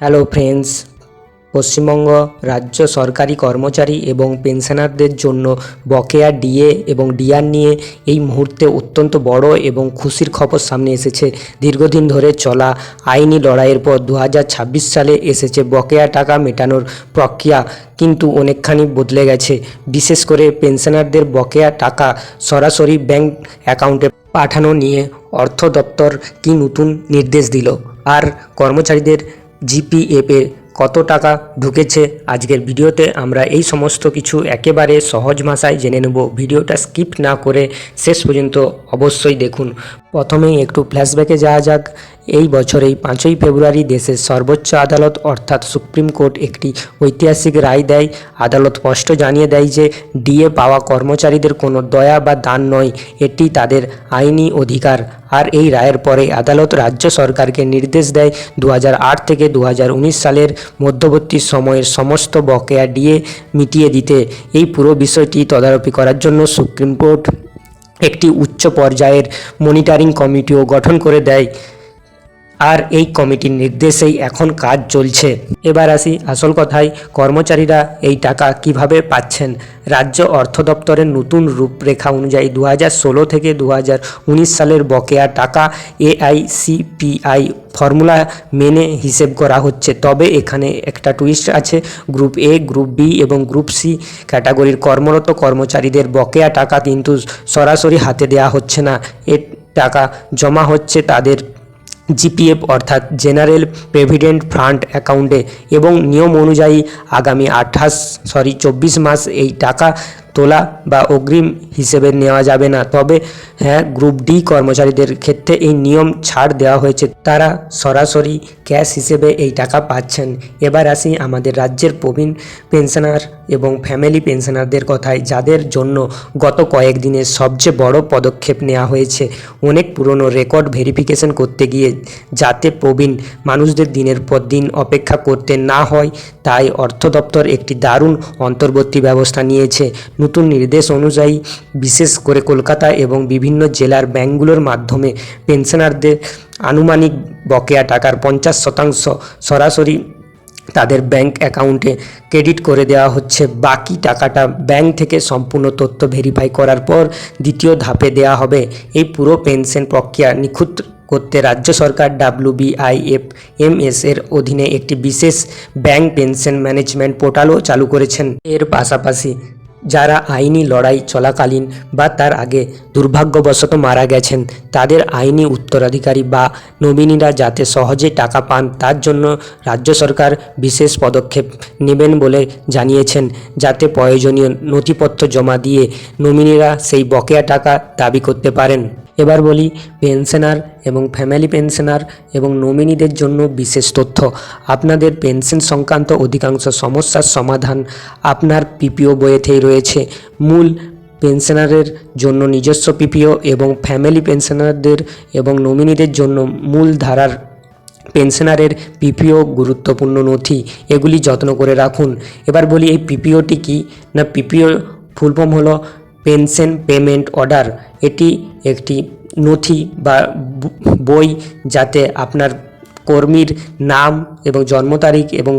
Hello friends, Paschimbanga রাজ্য সরকারি কর্মচারী এবং পেনশনারদের জন্য বকেয়া ডিএ এবং ডিআর নিয়ে এই মুহূর্তে অত্যন্ত বড় এবং খুশির খবর সামনে এসেছে। দীর্ঘদিন ধরে চলা আইনি লড়াইয়ের পর 2026 সালে এসেছে বকেয়া টাকা মেটানোর প্রক্রিয়া, কিন্তু অনেকখানি বদলে গেছে। বিশেষ করে পেনশনারদের বকেয়া টাকা সরাসরি ব্যাংক অ্যাকাউন্টে পাঠানো নিয়ে অর্থ দপ্তর কী নতুন নির্দেশ দিল, আর কর্মচারীদের জিপিএফে কত টাকা ঢুকেছে, আজকের ভিডিওতে আমরা এই সমস্ত কিছু একেবারে সহজ ভাষায় জেনে নেব। ভিডিওটা স্কিপ না করে শেষ পর্যন্ত অবশ্যই দেখুন। প্রথমেই একটু ফ্ল্যাশব্যাকে যাওয়া যাক। এই বছরেই 5ই ফেব্রুয়ারি দেশের সর্বোচ্চ আদালত অর্থাৎ সুপ্রিম কোর্ট একটি ঐতিহাসিক রায় দেয়। আদালত স্পষ্ট জানিয়ে দেয় যে ডিএ পাওয়া কর্মচারীদের কোনো দয়া বা দান নয়, এটি তাদের আইনি অধিকার। আর এই রায়ের পরে আদালত রাজ্য সরকারকে নির্দেশ দেয় 2008 থেকে 2019 সালের মধ্যবর্তী সময়ের সমস্ত বকেয়া ডিএ মিটিয়ে দিতে। এই পুরো বিষয়টি তদারকি করার জন্য সুপ্রিম কোর্ট একটি উচ্চ পর্যায়ের মনিটরিং কমিটিও গঠন করে দেয়, আর এই কমিটির নির্দেশেই এখন কাজ চলছে। এবার আসি আসল কথায়, কর্মচারীরা এই টাকা কিভাবে পাচ্ছেন। রাজ্য অর্থ দপ্তরের নতুন রূপরেখা অনুযায়ী 2016 থেকে 2019 সালের বকেয়া টাকা এআইসিপিআই ফর্মুলা মেনে হিসেব করা হচ্ছে। তবে এখানে একটা টুইস্ট আছে। গ্রুপ এ, গ্রুপ বি এবং গ্রুপ সি ক্যাটাগরির কর্মরত কর্মচারীদের বকেয়া টাকা কিন্তু সরাসরি হাতে দেওয়া হচ্ছে না। এর টাকা জমা হচ্ছে তাদের জিপিএফ অর্থাৎ জেনারেল প্রভিডেন্ট ফান্ড অ্যাকাউন্টে, এবং নিয়ম অনুযায়ী আগামী 24 মাস এই টাকা তোলা বা অগ্রিম হিসেবে নেওয়া যাবে না। তবে হ্যাঁ, গ্রুপ ডি কর্মচারীদের ক্ষেত্রে এই নিয়ম ছাড় দেওয়া হয়েছে, তারা সরাসরি ক্যাশ হিসেবে এই টাকা পাচ্ছেন। এবার আসি আমাদের রাজ্যের প্রবীণ পেনশনার এবং ফ্যামিলি পেনশনারদের কথায়, যাদের জন্য গত কয়েকদিনের সবচেয়ে বড় পদক্ষেপ নেওয়া হয়েছে। অনেক পুরনো রেকর্ড ভেরিফিকেশন করতে গিয়ে যাতে প্রবীণ মানুষদের দিনের পর দিন অপেক্ষা করতে না হয়, তাই অর্থ দপ্তর একটি দারুণ অন্তর্বর্তী ব্যবস্থা নিয়েছে। নতুন নির্দেশ অনুযায়ী বিশেষ করে কলকাতা এবং বিভিন্ন জেলার ব্যাংকগুলোর মাধ্যমে পেনশনারদের আনুমানিক বকেয়া টাকার 50% সরাসরি তাদের ব্যাংক অ্যাকাউন্টে ক্রেডিট করে দেওয়া হচ্ছে। বাকি টাকাটা ব্যাংক থেকে সম্পূর্ণ তথ্য ভেরিফাই করার পর দ্বিতীয় ধাপে দেওয়া হবে। এই পুরো পেনশন প্রক্রিয়া নিখুঁত করতে রাজ্য সরকার WBIFMS এর অধীনে একটি বিশেষ ব্যাংক পেনশন ম্যানেজমেন্ট পোর্টালও চালু করেছেন। এর পাশাপাশি যারা আইনি লড়াই চলাকালীন বা তার আগে দুর্ভাগ্যবশত মারা গেছেন, তাদের আইনি উত্তরাধিকারী বা নমিনিরা যাতে সহজে টাকা পান, তার জন্য রাজ্য সরকার বিশেষ পদক্ষেপ নেবেন বলে জানিয়েছেন, যাতে প্রয়োজনীয় নথিপত্র জমা দিয়ে নমিনিরা সেই বকেয়া টাকা দাবি করতে পারেন। এবার বলি পেনশনার এবং ফ্যামিলি পেনশনার এবং নমিনিদের জন্য বিশেষ তথ্য। আপনাদের পেনশন সংক্রান্ত অধিকাংশ সমস্যার সমাধান আপনার পিপিও বইয়েতেই রয়েছে। মূল পেনশনারের জন্য নিজস্ব পিপিও এবং ফ্যামিলি পেনশনারদের এবং নমিনিদের জন্য মূল ধারার পেনশনারের পিপিও গুরুত্বপূর্ণ নথি, এগুলি যত্ন করে রাখুন। এবার বলি এই পিপিওটি কী না, পিপিও ফুল ফর্ম হলো পেনশন পেমেন্ট অর্ডার। এটি একটি নথি বা বই, যাতে আপনার কর্মীর নাম এবং জন্ম তারিখ এবং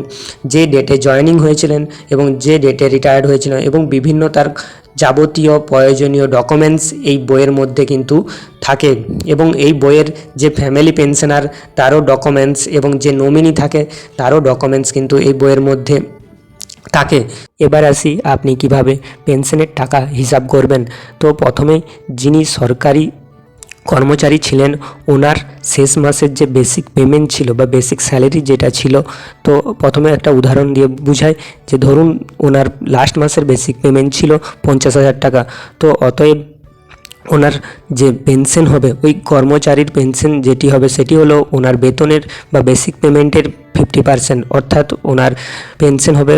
যে ডেটে জয়েনিং হয়েছিলেন এবং যে ডেটে রিটায়ার্ড হয়েছিলেন এবং বিভিন্ন তার যাবতীয় প্রয়োজনীয় ডকুমেন্টস এই বইয়ের মধ্যে কিন্তু থাকে। এবং এই বইয়ের যে ফ্যামিলি পেনশনার তারও ডকুমেন্টস এবং যে নমিনি থাকে তারও ডকুমেন্টস কিন্তু এই বইয়ের মধ্যে থাকে। এবার আসি আপনি কিভাবে পেনশনের টাকা হিসাব করবেন। তো প্রথমে যিনি সরকারি কর্মচারী ছিলেন, ওনার শেষ মাসের যে বেসিক পেমেন্ট ছিল বা বেসিক স্যালারি যেটা ছিল, তো প্রথমে একটা উদাহরণ দিয়ে বুঝাই যে ধরুন ওনার লাস্ট মাসের বেসিক পেমেন্ট ছিল 50,000 টাকা। তো অতএব ওনার যে পেনশন হবে, ওই কর্মচারীর পেনশন যেটি হবে সেটি হলো ওনার বেতনের বা বেসিক পেমেন্টের 50%, অর্থাৎ ওনার পেনশন হবে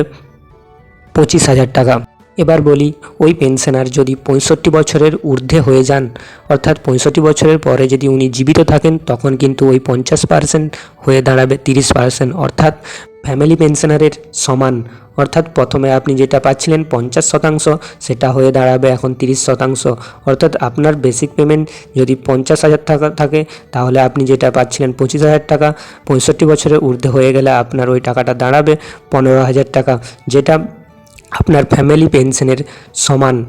25,000 টাকা। এবার বলি, ওই পেনশনার যদি 65 বছরের ঊর্ধ্বে হয়ে যান, অর্থাৎ 65 বছরের পরে যদি উনি জীবিত থাকেন, তখন কিন্তু ওই 50% হয়ে দাঁড়াবে 30%, অর্থাৎ ফ্যামিলি পেনশনারের সমান। অর্থাৎ প্রথমে আপনি যেটা পাচ্ছিলেন 50%, সেটা হয়ে দাঁড়াবে এখন 30%। অর্থাৎ আপনার বেসিক পেমেন্ট যদি 50,000 টাকা থাকে, তাহলে আপনি যেটা পাচ্ছিলেন 25,000 টাকা, 65 বছরের ঊর্ধ্বে হয়ে গেলে আপনার ওই টাকাটা দাঁড়াবে 15,000 টাকা, যেটা আপনার ফ্যামিলি পেনশনের সমান।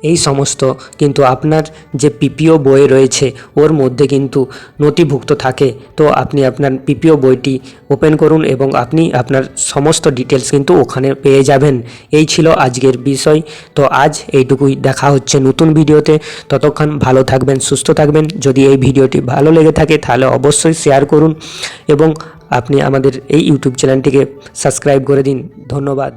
এই সমস্ত কিন্তু আপনার যে পিপিও বই রয়েছে ওর মধ্যে কিন্তু নথিভুক্ত থাকে। তো আপনি আপনার পিপিও বইটি ওপেন করুন এবং আপনি আপনার সমস্ত ডিটেলস কিন্তু ওখানে পেয়ে যাবেন। এই ছিল আজকের বিষয়। তো আজ এইটুকুই, দেখা হচ্ছে নতুন ভিডিওতে। ততক্ষণ ভালো থাকবেন, সুস্থ থাকবেন। যদি এই ভিডিওটি ভালো লেগে থাকে তাহলে অবশ্যই শেয়ার করুন এবং আপনি আমাদের এই ইউটিউব চ্যানেলটিকে সাবস্ক্রাইব করে দিন। ধন্যবাদ।